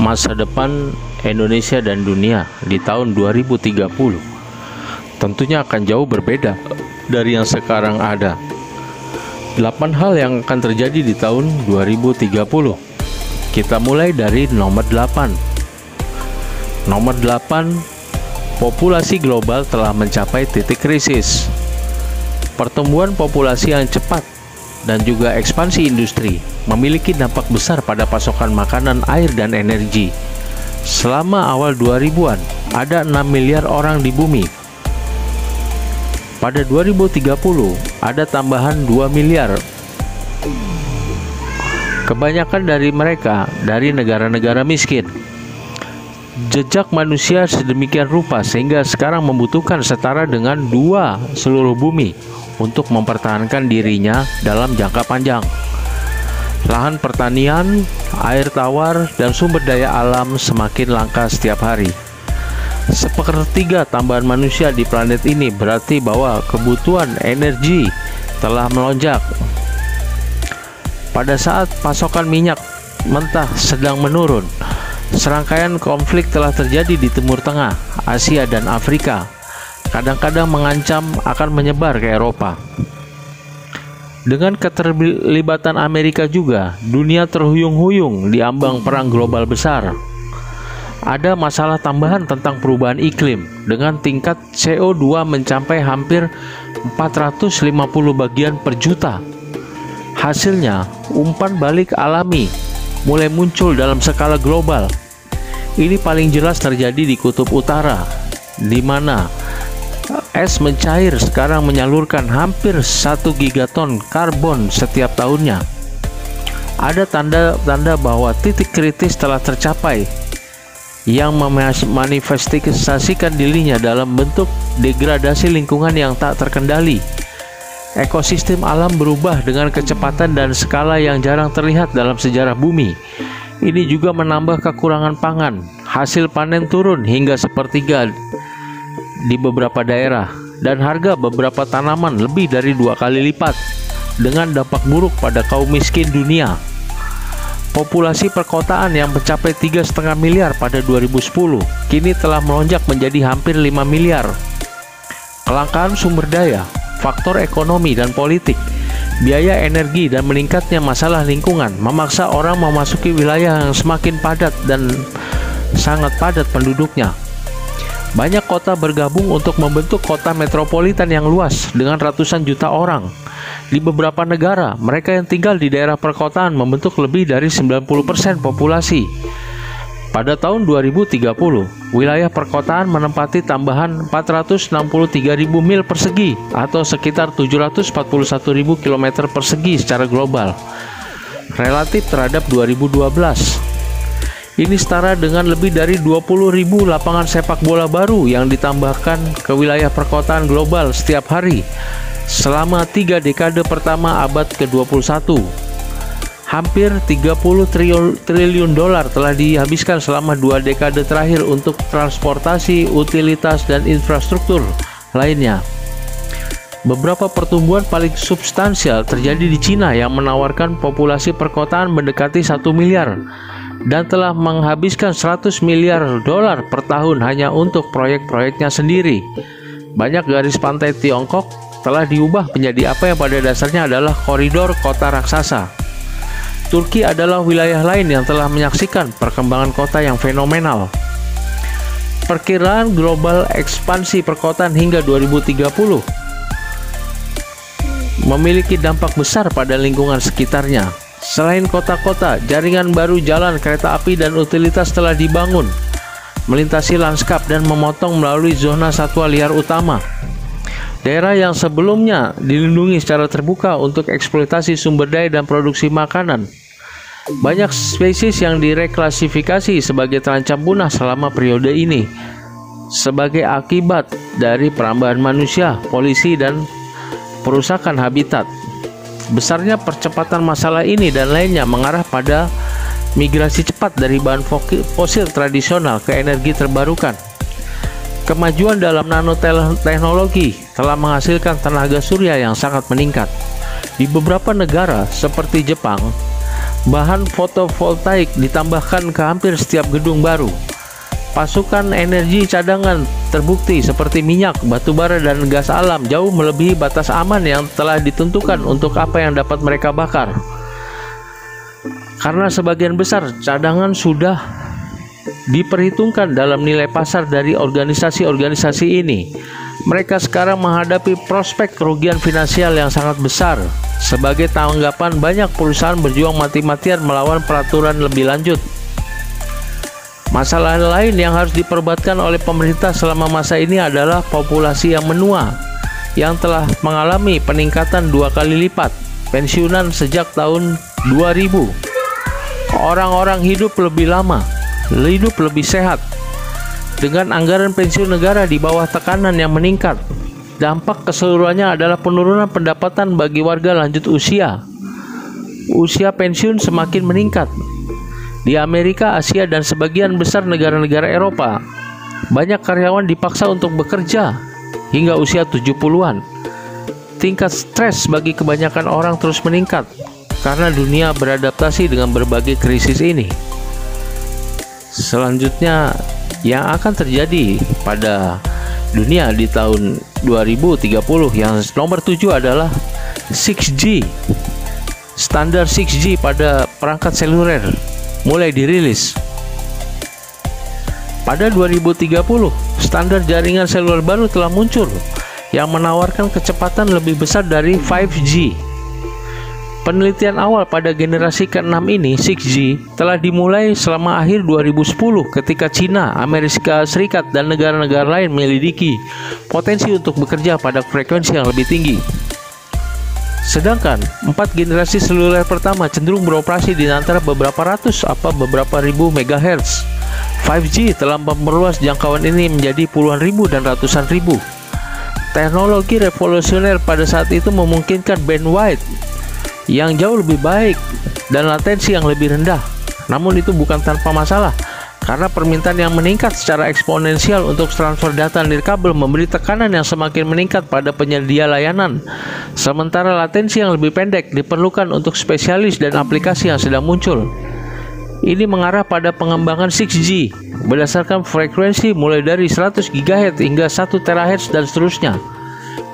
Masa depan Indonesia dan dunia di tahun 2030 tentunya akan jauh berbeda dari yang sekarang ada. 8 hal yang akan terjadi di tahun 2030. Kita mulai dari nomor 8. Nomor 8, populasi global telah mencapai titik krisis. Pertumbuhan populasi yang cepat dan juga ekspansi industri memiliki dampak besar pada pasokan makanan, air, dan energi. Selama awal 2000-an, ada 6 miliar orang di bumi. Pada 2030, ada tambahan 2 miliar. Kebanyakan dari mereka dari negara-negara miskin. Jejak manusia sedemikian rupa sehingga sekarang membutuhkan setara dengan 2 seluruh bumi untuk mempertahankan dirinya dalam jangka panjang. Lahan pertanian, air tawar, dan sumber daya alam semakin langka setiap hari. Sepertiga tambahan manusia di planet ini berarti bahwa kebutuhan energi telah melonjak. Pada saat pasokan minyak mentah sedang menurun, serangkaian konflik telah terjadi di Timur Tengah, Asia, dan Afrika. Kadang-kadang mengancam akan menyebar ke Eropa. Dengan keterlibatan Amerika juga, dunia terhuyung-huyung di ambang perang global besar. Ada masalah tambahan tentang perubahan iklim dengan tingkat CO2 mencapai hampir 450 bagian per juta. Hasilnya, umpan balik alami mulai muncul dalam skala global. Ini paling jelas terjadi di Kutub Utara, di mana es mencair sekarang menyalurkan hampir 1 gigaton karbon setiap tahunnya. Ada tanda-tanda bahwa titik kritis telah tercapai yang memanifestasikan dirinya dalam bentuk degradasi lingkungan yang tak terkendali. Ekosistem alam berubah dengan kecepatan dan skala yang jarang terlihat dalam sejarah bumi. Ini juga menambah kekurangan pangan. Hasil panen turun hingga sepertiga di beberapa daerah, dan harga beberapa tanaman lebih dari 2 kali lipat, dengan dampak buruk pada kaum miskin dunia. Populasi perkotaan yang mencapai 3,5 miliar pada 2010 kini telah melonjak menjadi hampir 5 miliar. Kelangkaan sumber daya, faktor ekonomi dan politik, biaya energi, dan meningkatnya masalah lingkungan memaksa orang memasuki wilayah yang semakin padat dan sangat padat penduduknya. Banyak kota bergabung untuk membentuk kota metropolitan yang luas dengan ratusan juta orang. Di beberapa negara, mereka yang tinggal di daerah perkotaan membentuk lebih dari 90% populasi. Pada tahun 2030, wilayah perkotaan menempati tambahan 463.000 mil persegi atau sekitar 741.000 km persegi secara global, relatif terhadap 2012. Ini setara dengan lebih dari 20.000 lapangan sepak bola baru yang ditambahkan ke wilayah perkotaan global setiap hari selama 3 dekade pertama abad ke-21. Hampir 30 triliun dolar telah dihabiskan selama 2 dekade terakhir untuk transportasi, utilitas, dan infrastruktur lainnya. Beberapa pertumbuhan paling substansial terjadi di Cina yang menawarkan populasi perkotaan mendekati 1 miliar dan telah menghabiskan 100 miliar dolar per tahun hanya untuk proyek-proyeknya sendiri. Banyak garis pantai Tiongkok telah diubah menjadi apa yang pada dasarnya adalah koridor kota raksasa. Turki adalah wilayah lain yang telah menyaksikan perkembangan kota yang fenomenal. Perkiraan global ekspansi perkotaan hingga 2030 memiliki dampak besar pada lingkungan sekitarnya. Selain kota-kota, jaringan baru jalan, kereta api, dan utilitas telah dibangun, melintasi lanskap dan memotong melalui zona satwa liar utama. Daerah yang sebelumnya dilindungi secara terbuka untuk eksploitasi sumber daya dan produksi makanan. Banyak spesies yang direklasifikasi sebagai terancam punah selama periode ini, sebagai akibat dari perambahan manusia, polusi, dan perusakan habitat. Besarnya percepatan masalah ini dan lainnya mengarah pada migrasi cepat dari bahan fosil tradisional ke energi terbarukan. Kemajuan dalam nanoteknologi telah menghasilkan tenaga surya yang sangat meningkat. Di beberapa negara seperti Jepang, Bahan fotovoltaik ditambahkan ke hampir setiap gedung baru. Pasokan energi cadangan terbukti seperti minyak, batu bara, dan gas alam jauh melebihi batas aman yang telah ditentukan untuk apa yang dapat mereka bakar. Karena sebagian besar cadangan sudah diperhitungkan dalam nilai pasar dari organisasi-organisasi ini, mereka sekarang menghadapi prospek kerugian finansial yang sangat besar. Sebagai tanggapan, banyak perusahaan berjuang mati-matian melawan peraturan lebih lanjut. Masalah lain yang harus diperbatkan oleh pemerintah selama masa ini adalah populasi yang menua, yang telah mengalami peningkatan 2 kali lipat. Pensiunan sejak tahun 2000. Orang-orang hidup lebih lama, hidup lebih sehat. Dengan anggaran pensiun negara di bawah tekanan yang meningkat, dampak keseluruhannya adalah penurunan pendapatan bagi warga lanjut usia. Usia pensiun semakin meningkat. Di Amerika, Asia, dan sebagian besar negara-negara Eropa, banyak karyawan dipaksa untuk bekerja hingga usia 70-an. Tingkat stres bagi kebanyakan orang terus meningkat karena dunia beradaptasi dengan berbagai krisis ini. Selanjutnya, yang akan terjadi pada dunia di tahun 2030 yang nomor 7 adalah 6G. Standar 6G pada perangkat seluler mulai dirilis. Pada 2030, standar jaringan seluler baru telah muncul yang menawarkan kecepatan lebih besar dari 5G. Penelitian awal pada generasi ke-6 ini, 6G, telah dimulai selama akhir 2010 ketika Cina, Amerika Serikat, dan negara-negara lain menyelidiki potensi untuk bekerja pada frekuensi yang lebih tinggi. Sedangkan 4 generasi seluler pertama cenderung beroperasi di antara beberapa ratus atau beberapa ribu megahertz. 5G telah memperluas jangkauan ini menjadi puluhan ribu dan ratusan ribu. Teknologi revolusioner pada saat itu memungkinkan bandwidth yang jauh lebih baik dan latensi yang lebih rendah. Namun itu bukan tanpa masalah, karena permintaan yang meningkat secara eksponensial untuk transfer data nirkabel memberi tekanan yang semakin meningkat pada penyedia layanan. Sementara latensi yang lebih pendek diperlukan untuk spesialis dan aplikasi yang sedang muncul. Ini mengarah pada pengembangan 6G berdasarkan frekuensi mulai dari 100 GHz hingga 1 THz dan seterusnya.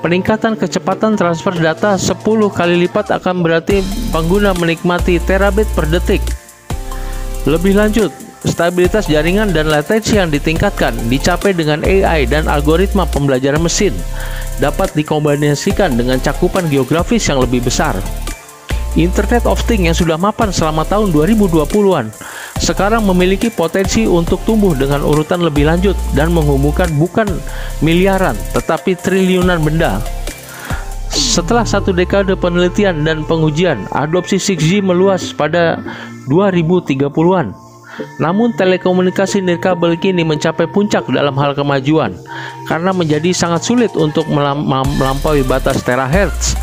Peningkatan kecepatan transfer data 10 kali lipat akan berarti pengguna menikmati terabit per detik. Lebih lanjut, stabilitas jaringan dan latensi yang ditingkatkan dicapai dengan AI dan algoritma pembelajaran mesin dapat dikombinasikan dengan cakupan geografis yang lebih besar. Internet of Things yang sudah mapan selama tahun 2020-an sekarang memiliki potensi untuk tumbuh dengan urutan lebih lanjut dan menghubungkan bukan miliaran tetapi triliunan benda. Setelah 1 dekade penelitian dan pengujian, adopsi 6G meluas pada 2030-an. Namun telekomunikasi nirkabel kini mencapai puncak dalam hal kemajuan karena menjadi sangat sulit untuk melampaui batas terahertz.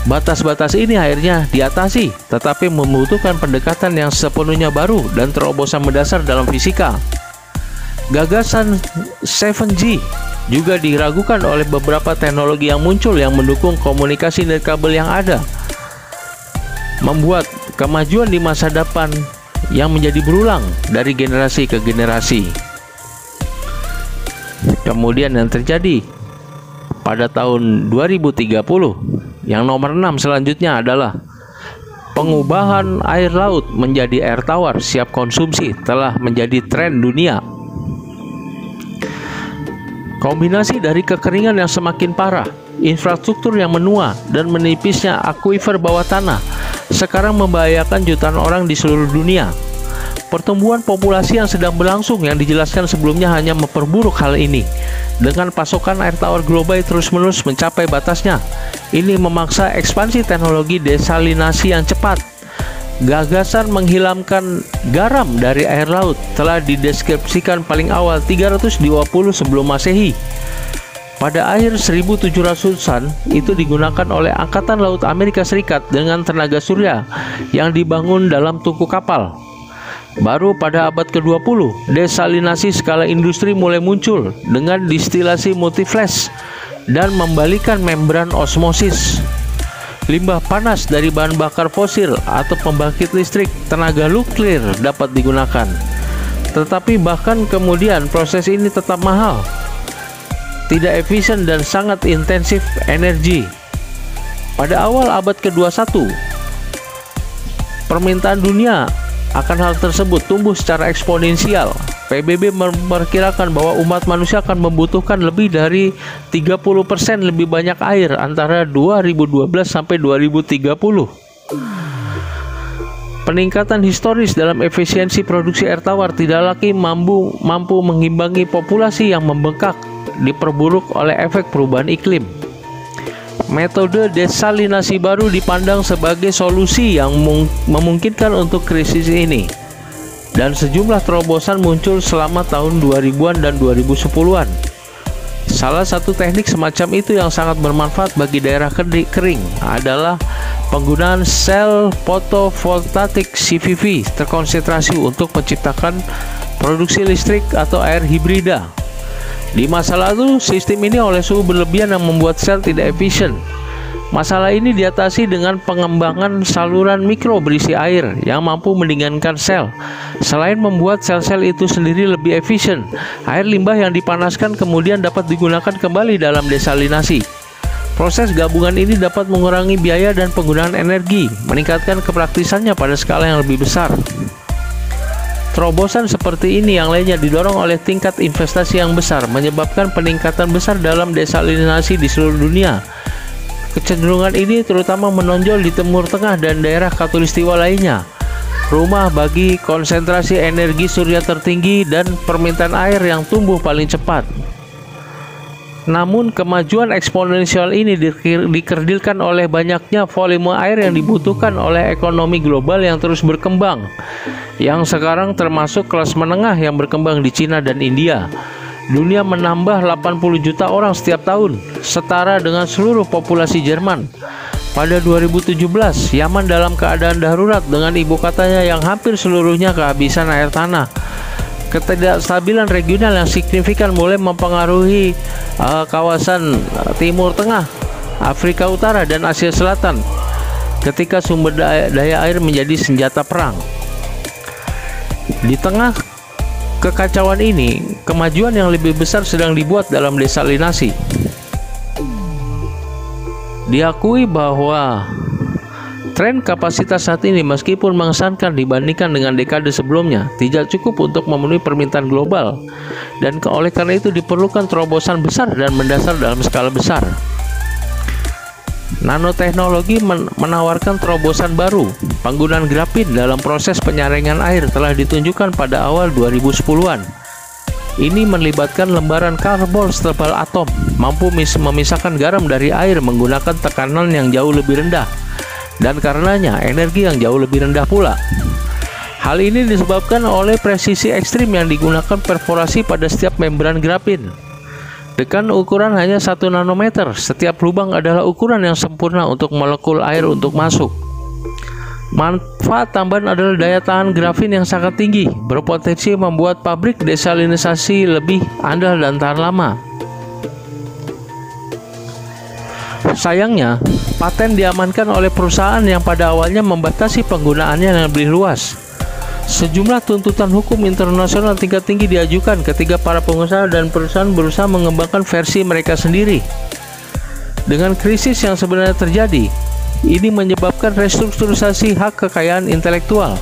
Batas-batas ini akhirnya diatasi, tetapi membutuhkan pendekatan yang sepenuhnya baru dan terobosan mendasar dalam fisika. Gagasan 7G juga diragukan oleh beberapa teknologi yang muncul yang mendukung komunikasi nirkabel yang ada, membuat kemajuan di masa depan yang menjadi berulang dari generasi ke generasi. Kemudian yang terjadi pada tahun 2030 yang nomor 6 selanjutnya adalah pengubahan air laut menjadi air tawar siap konsumsi telah menjadi tren dunia. Kombinasi dari kekeringan yang semakin parah, infrastruktur yang menua, dan menipisnya akuifer bawah tanah sekarang membahayakan jutaan orang di seluruh dunia. Pertumbuhan populasi yang sedang berlangsung yang dijelaskan sebelumnya hanya memperburuk hal ini. Dengan pasokan air tawar global terus-menerus mencapai batasnya, ini memaksa ekspansi teknologi desalinasi yang cepat. Gagasan menghilangkan garam dari air laut telah dideskripsikan paling awal 320 sebelum Masehi. Pada akhir 1700-an, itu digunakan oleh Angkatan Laut Amerika Serikat dengan tenaga surya yang dibangun dalam tungku kapal. Baru pada abad ke-20, desalinasi skala industri mulai muncul dengan distilasi multiflash dan membalikan membran osmosis. Limbah panas dari bahan bakar fosil atau pembangkit listrik tenaga nuklir dapat digunakan. Tetapi bahkan kemudian proses ini tetap mahal, tidak efisien dan sangat intensif energi. Pada awal abad ke-21, permintaan dunia akan hal tersebut tumbuh secara eksponensial. PBB memperkirakan bahwa umat manusia akan membutuhkan lebih dari 30% lebih banyak air antara 2012 sampai 2030. Peningkatan historis dalam efisiensi produksi air tawar tidak lagi mampu mengimbangi populasi yang membengkak diperburuk oleh efek perubahan iklim. Metode desalinasi baru dipandang sebagai solusi yang memungkinkan untuk krisis ini, dan sejumlah terobosan muncul selama tahun 2000-an dan 2010-an. Salah satu teknik semacam itu yang sangat bermanfaat bagi daerah kering adalah penggunaan sel fotovoltaik CVV terkonsentrasi untuk menciptakan produksi listrik atau air hibrida. Di masa lalu, sistem ini oleh suhu berlebihan yang membuat sel tidak efisien. Masalah ini diatasi dengan pengembangan saluran mikro berisi air yang mampu mendinginkan sel. Selain membuat sel-sel itu sendiri lebih efisien, air limbah yang dipanaskan kemudian dapat digunakan kembali dalam desalinasi. Proses gabungan ini dapat mengurangi biaya dan penggunaan energi, meningkatkan kepraktisannya pada skala yang lebih besar. Terobosan seperti ini yang lainnya didorong oleh tingkat investasi yang besar, menyebabkan peningkatan besar dalam desalinasi di seluruh dunia. Kecenderungan ini terutama menonjol di Timur Tengah dan daerah khatulistiwa lainnya, rumah bagi konsentrasi energi surya tertinggi dan permintaan air yang tumbuh paling cepat. Namun kemajuan eksponensial ini dikerdilkan oleh banyaknya volume air yang dibutuhkan oleh ekonomi global yang terus berkembang, yang sekarang termasuk kelas menengah yang berkembang di Cina dan India. Dunia menambah 80 juta orang setiap tahun, setara dengan seluruh populasi Jerman. Pada 2017, Yaman dalam keadaan darurat dengan ibu kotanya yang hampir seluruhnya kehabisan air tanah. Ketidakstabilan regional yang signifikan mulai mempengaruhi kawasan Timur Tengah, Afrika Utara, dan Asia Selatan ketika sumber daya air menjadi senjata perang. Di tengah kekacauan ini, kemajuan yang lebih besar sedang dibuat dalam desalinasi. Diakui bahwa tren kapasitas saat ini meskipun mengesankan dibandingkan dengan dekade sebelumnya, tidak cukup untuk memenuhi permintaan global, dan oleh karena itu diperlukan terobosan besar dan mendasar dalam skala besar. Nanoteknologi menawarkan terobosan baru. Penggunaan grafit dalam proses penyaringan air telah ditunjukkan pada awal 2010-an. Ini melibatkan lembaran karbon setebal atom, mampu memisahkan garam dari air menggunakan tekanan yang jauh lebih rendah, dan karenanya energi yang jauh lebih rendah pula. Hal ini disebabkan oleh presisi ekstrim yang digunakan perforasi pada setiap membran grafin. Dengan ukuran hanya 1 nanometer, setiap lubang adalah ukuran yang sempurna untuk molekul air untuk masuk. Manfaat tambahan adalah daya tahan grafin yang sangat tinggi, berpotensi membuat pabrik desalinisasi lebih andal dan tahan lama. Sayangnya, paten diamankan oleh perusahaan yang pada awalnya membatasi penggunaannya yang lebih luas. Sejumlah tuntutan hukum internasional tingkat tinggi diajukan ketika para pengusaha dan perusahaan berusaha mengembangkan versi mereka sendiri. Dengan krisis yang sebenarnya terjadi, ini menyebabkan restrukturisasi hak kekayaan intelektual.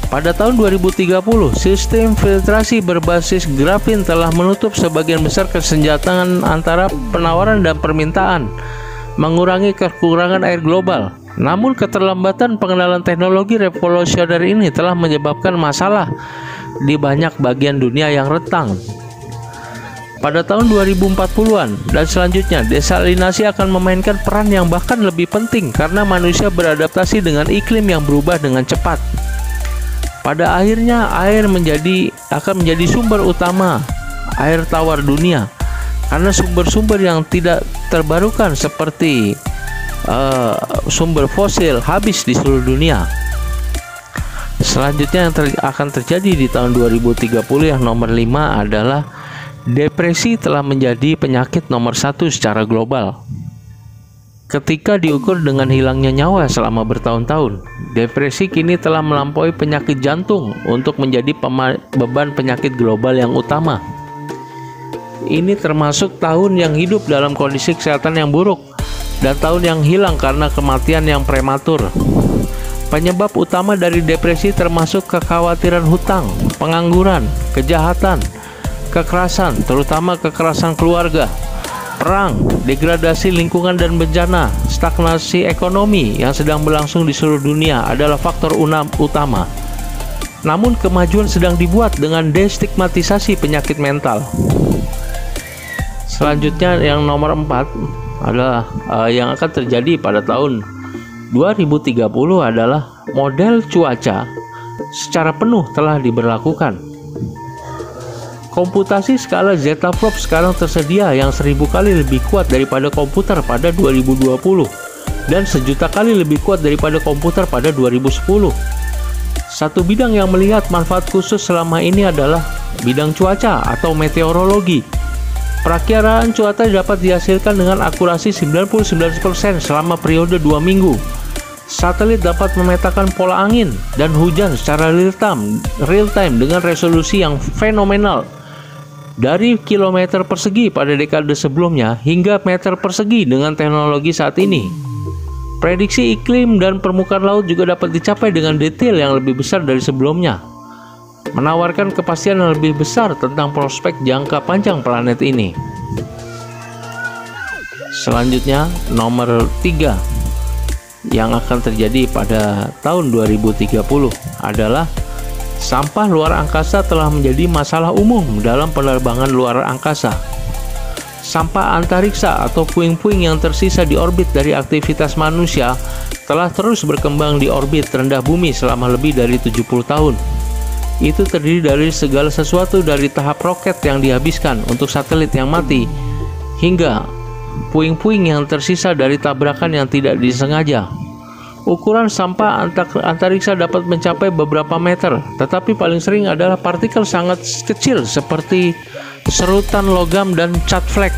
Pada tahun 2030, sistem filtrasi berbasis grafin telah menutup sebagian besar kesenjataan antara penawaran dan permintaan, mengurangi kekurangan air global. Namun keterlambatan pengenalan teknologi revolusioner ini telah menyebabkan masalah di banyak bagian dunia yang rentang. Pada tahun 2040-an dan selanjutnya, desalinasi akan memainkan peran yang bahkan lebih penting karena manusia beradaptasi dengan iklim yang berubah dengan cepat. Pada akhirnya, air akan menjadi sumber utama air tawar dunia karena sumber-sumber yang tidak terbarukan seperti sumber fosil habis di seluruh dunia. Selanjutnya yang akan terjadi di tahun 2030 yang nomor 5 adalah depresi telah menjadi penyakit nomor 1 secara global. Ketika diukur dengan hilangnya nyawa selama bertahun-tahun, depresi kini telah melampaui penyakit jantung untuk menjadi beban penyakit global yang utama. Ini termasuk tahun yang hidup dalam kondisi kesehatan yang buruk dan tahun yang hilang karena kematian yang prematur. Penyebab utama dari depresi termasuk kekhawatiran hutang, pengangguran, kejahatan, kekerasan, terutama kekerasan keluarga, perang, degradasi lingkungan dan bencana, stagnasi ekonomi yang sedang berlangsung di seluruh dunia adalah faktor utama. Namun kemajuan sedang dibuat dengan destigmatisasi penyakit mental. Selanjutnya yang nomor 4 adalah yang akan terjadi pada tahun 2030 adalah model cuaca secara penuh telah diberlakukan. Komputasi skala zetaflop sekarang tersedia yang 1000 kali lebih kuat daripada komputer pada 2020 dan 1.000.000 kali lebih kuat daripada komputer pada 2010. Satu bidang yang melihat manfaat khusus selama ini adalah bidang cuaca atau meteorologi. Perakiraan cuaca dapat dihasilkan dengan akurasi 99% selama periode 2 minggu. Satelit dapat memetakan pola angin dan hujan secara real time dengan resolusi yang fenomenal. Dari kilometer persegi pada dekade sebelumnya hingga meter persegi dengan teknologi saat ini. Prediksi iklim dan permukaan laut juga dapat dicapai dengan detail yang lebih besar dari sebelumnya, menawarkan kepastian yang lebih besar tentang prospek jangka panjang planet ini. Selanjutnya, nomor 3 yang akan terjadi pada tahun 2030 adalah sampah luar angkasa telah menjadi masalah umum dalam penerbangan luar angkasa. Sampah antariksa atau puing-puing yang tersisa di orbit dari aktivitas manusia telah terus berkembang di orbit rendah bumi selama lebih dari 70 tahun. Itu terdiri dari segala sesuatu dari tahap roket yang dihabiskan untuk satelit yang mati hingga puing-puing yang tersisa dari tabrakan yang tidak disengaja. Ukuran sampah antariksa dapat mencapai beberapa meter, tetapi paling sering adalah partikel sangat kecil seperti serutan logam dan cat flek.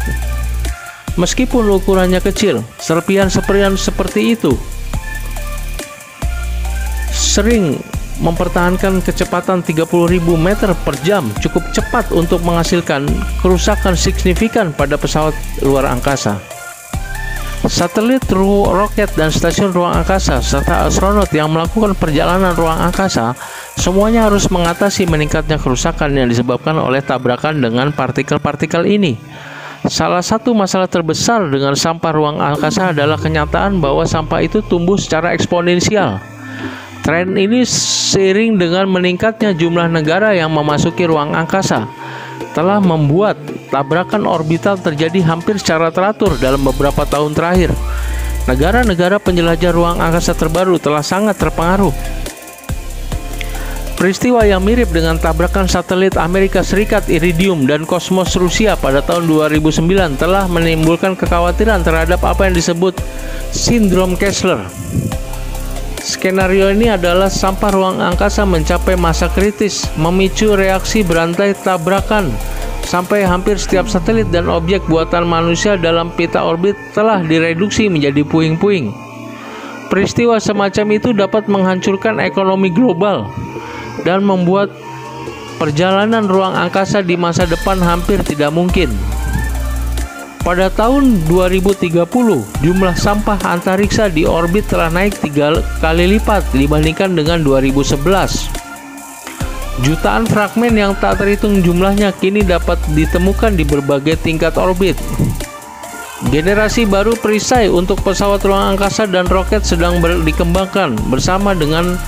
Meskipun ukurannya kecil, serpihan-serpihan seperti itu sering mempertahankan kecepatan 30.000 meter per jam, cukup cepat untuk menghasilkan kerusakan signifikan pada pesawat luar angkasa. Satelit, roket, dan stasiun ruang angkasa serta astronot yang melakukan perjalanan ruang angkasa semuanya harus mengatasi meningkatnya kerusakan yang disebabkan oleh tabrakan dengan partikel-partikel ini. Salah satu masalah terbesar dengan sampah ruang angkasa adalah kenyataan bahwa sampah itu tumbuh secara eksponensial. Tren ini seiring dengan meningkatnya jumlah negara yang memasuki ruang angkasa telah membuat tabrakan orbital terjadi hampir secara teratur dalam beberapa tahun terakhir. Negara-negara penjelajah ruang angkasa terbaru telah sangat terpengaruh. Peristiwa yang mirip dengan tabrakan satelit Amerika Serikat Iridium dan Kosmos Rusia pada tahun 2009 telah menimbulkan kekhawatiran terhadap apa yang disebut sindrom Kessler. Skenario ini adalah sampah ruang angkasa mencapai masa kritis, memicu reaksi berantai tabrakan, sampai hampir setiap satelit dan objek buatan manusia dalam pita orbit telah direduksi menjadi puing-puing. Peristiwa semacam itu dapat menghancurkan ekonomi global dan membuat perjalanan ruang angkasa di masa depan hampir tidak mungkin. Pada tahun 2030, jumlah sampah antariksa di orbit telah naik 3 kali lipat dibandingkan dengan 2011. Jutaan fragmen yang tak terhitung jumlahnya kini dapat ditemukan di berbagai tingkat orbit. Generasi baru perisai untuk pesawat ruang angkasa dan roket sedang dikembangkan bersama dengan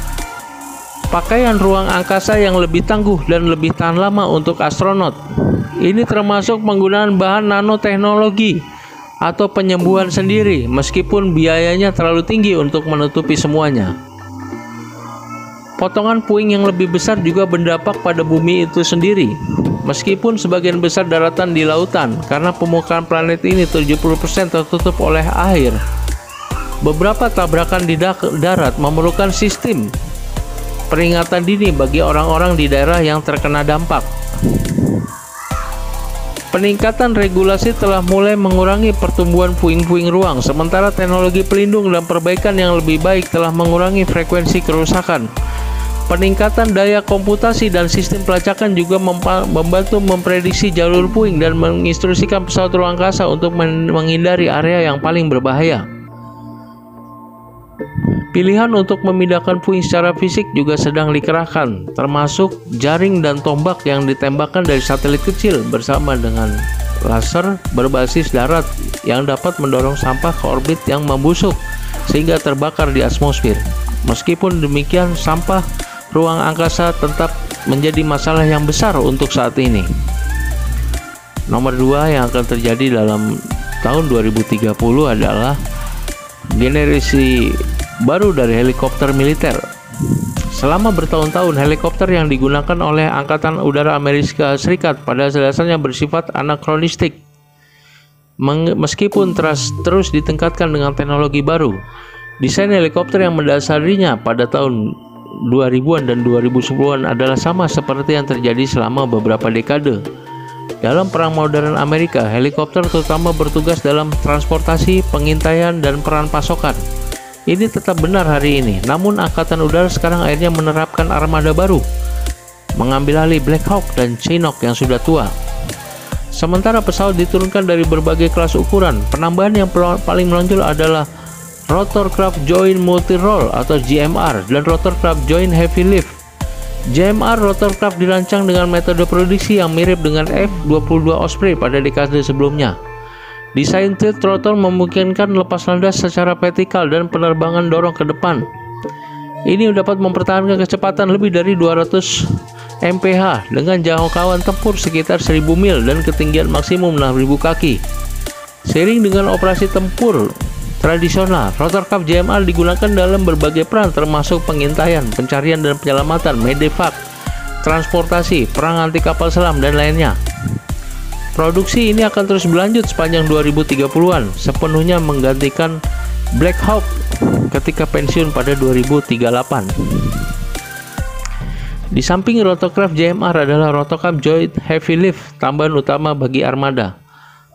pakaian ruang angkasa yang lebih tangguh dan lebih tahan lama untuk astronot. Ini termasuk penggunaan bahan nanoteknologi atau penyembuhan sendiri, meskipun biayanya terlalu tinggi untuk menutupi semuanya. Potongan puing yang lebih besar juga berdampak pada bumi itu sendiri, meskipun sebagian besar daratan di lautan, karena permukaan planet ini 70% tertutup oleh air. Beberapa tabrakan di darat memerlukan sistem peringatan dini bagi orang-orang di daerah yang terkena dampak. Peningkatan regulasi telah mulai mengurangi pertumbuhan puing-puing ruang, sementara teknologi pelindung dan perbaikan yang lebih baik telah mengurangi frekuensi kerusakan. Peningkatan daya komputasi dan sistem pelacakan juga membantu memprediksi jalur puing dan menginstruksikan pesawat ruang angkasa untuk menghindari area yang paling berbahaya. Pilihan untuk memindahkan puing secara fisik juga sedang dikerahkan, termasuk jaring dan tombak yang ditembakkan dari satelit kecil bersama dengan laser berbasis darat yang dapat mendorong sampah ke orbit yang membusuk sehingga terbakar di atmosfer. Meskipun demikian, sampah ruang angkasa tetap menjadi masalah yang besar untuk saat ini. Nomor 2 yang akan terjadi dalam tahun 2030 adalah generasi baru dari helikopter militer. Selama bertahun-tahun, helikopter yang digunakan oleh Angkatan Udara Amerika Serikat pada dasarnya bersifat anakronistik. Meskipun terus ditingkatkan dengan teknologi baru, desain helikopter yang mendasarinya pada tahun 2000-an dan 2010-an adalah sama seperti yang terjadi selama beberapa dekade. Dalam Perang Modern Amerika, helikopter terutama bertugas dalam transportasi, pengintaian, dan peran pasokan. Ini tetap benar hari ini, namun Angkatan Udara sekarang akhirnya menerapkan armada baru, mengambil alih Black Hawk dan Chinook yang sudah tua. Sementara pesawat diturunkan dari berbagai kelas ukuran, penambahan yang paling menonjol adalah Rotorcraft Joint Multi-Role atau GMR dan Rotorcraft Joint Heavy Lift. GMR Rotorcraft dirancang dengan metode produksi yang mirip dengan F-22 Osprey pada dekade sebelumnya. Desain tilt throttle memungkinkan lepas landas secara vertikal dan penerbangan dorong ke depan. Ini dapat mempertahankan kecepatan lebih dari 200 mph dengan jangkauan tempur sekitar 1000 mil dan ketinggian maksimum 6000 kaki. Seiring dengan operasi tempur tradisional, Rotorcraft GMR digunakan dalam berbagai peran termasuk pengintaian, pencarian dan penyelamatan, medevac, transportasi, perang anti kapal selam, dan lainnya. Produksi ini akan terus berlanjut sepanjang 2030-an, sepenuhnya menggantikan Black Hawk ketika pensiun pada 2038. Di samping Rotorcraft GMR adalah Rotorcraft Joint Heavy Lift, tambahan utama bagi armada.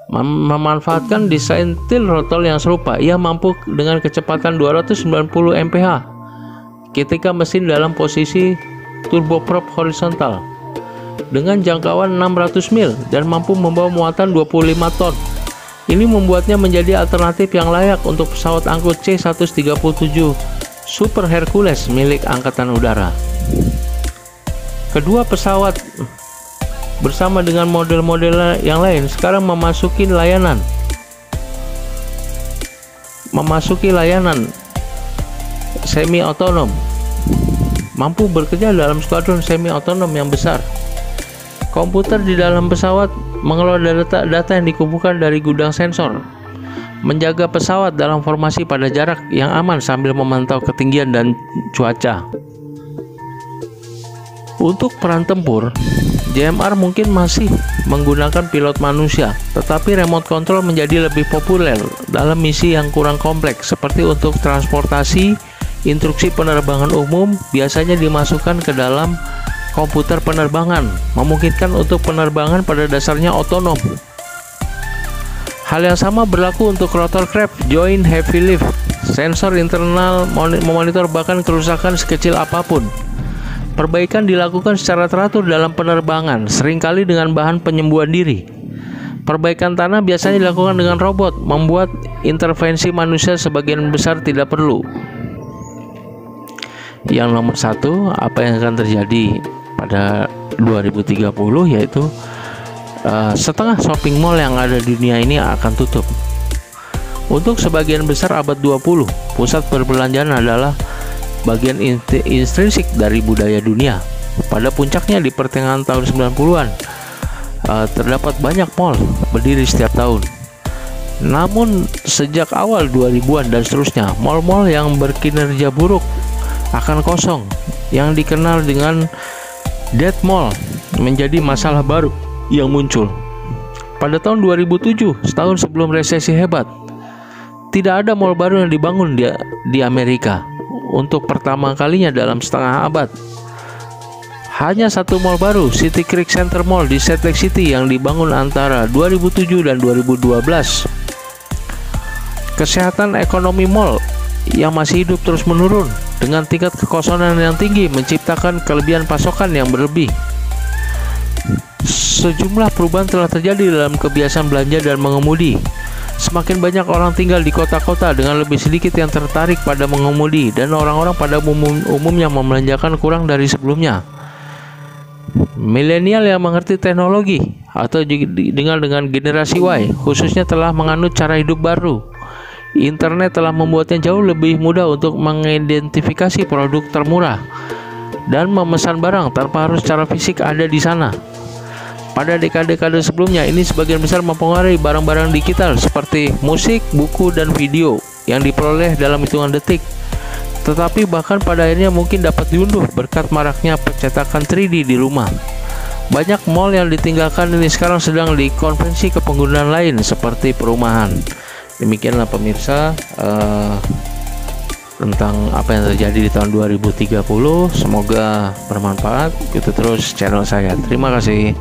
Memanfaatkan desain tilt throttle yang serupa, ia mampu dengan kecepatan 290 mph ketika mesin dalam posisi turboprop horizontal dengan jangkauan 600 mil dan mampu membawa muatan 25 ton. Ini membuatnya menjadi alternatif yang layak untuk pesawat angkut C-137 Super Hercules milik Angkatan Udara. Kedua pesawat bersama dengan model-model yang lain sekarang memasuki layanan semi-otonom, mampu bekerja dalam skuadron semi-otonom yang besar. Komputer di dalam pesawat mengelola data yang dikumpulkan dari gudang sensor, menjaga pesawat dalam formasi pada jarak yang aman sambil memantau ketinggian dan cuaca. Untuk peran tempur, GMR mungkin masih menggunakan pilot manusia, tetapi remote control menjadi lebih populer dalam misi yang kurang kompleks seperti untuk transportasi. Instruksi penerbangan umum biasanya dimasukkan ke dalam komputer penerbangan, memungkinkan untuk penerbangan pada dasarnya otonom. Hal yang sama berlaku untuk Rotorcraft Joint Heavy Lift. Sensor internal memonitor bahkan kerusakan sekecil apapun. Perbaikan dilakukan secara teratur dalam penerbangan, seringkali dengan bahan penyembuhan diri. Perbaikan tanah biasanya dilakukan dengan robot, membuat intervensi manusia sebagian besar tidak perlu. Yang nomor satu, apa yang akan terjadi pada 2030 yaitu setengah shopping mall yang ada di dunia ini akan tutup. Untuk sebagian besar abad 20, pusat perbelanjaan adalah bagian intrinsik dari budaya dunia. Pada puncaknya di pertengahan tahun 90-an, terdapat banyak mall berdiri setiap tahun. Namun sejak awal 2000-an dan seterusnya, mall-mall yang berkinerja buruk akan kosong, yang dikenal dengan dead mall menjadi masalah baru yang muncul. Pada tahun 2007, setahun sebelum resesi hebat, tidak ada mall baru yang dibangun di Amerika. Untuk pertama kalinya dalam setengah abad, Hanya satu mall baru, City Creek Center Mall di Salt Lake City yang dibangun antara 2007 dan 2012. Kesehatan ekonomi mall yang masih hidup terus menurun dengan tingkat kekosongan yang tinggi menciptakan kelebihan pasokan yang berlebih. Sejumlah perubahan telah terjadi dalam kebiasaan belanja dan mengemudi. Semakin banyak orang tinggal di kota-kota dengan lebih sedikit yang tertarik pada mengemudi, dan orang-orang pada umumnya membelanjakan kurang dari sebelumnya. Milenial yang mengerti teknologi atau dengan generasi Y khususnya telah menganut cara hidup baru. Internet telah membuatnya jauh lebih mudah untuk mengidentifikasi produk termurah dan memesan barang tanpa harus secara fisik ada di sana. Pada dekade-dekade sebelumnya, ini sebagian besar mempengaruhi barang-barang digital seperti musik, buku, dan video yang diperoleh dalam hitungan detik. Tetapi bahkan pada akhirnya mungkin dapat diunduh berkat maraknya pencetakan 3D di rumah. Banyak mall yang ditinggalkan ini sekarang sedang dikonversi ke penggunaan lain seperti perumahan. Demikianlah pemirsa tentang apa yang terjadi di tahun 2030. Semoga bermanfaat. Ikuti terus channel saya. Terima kasih.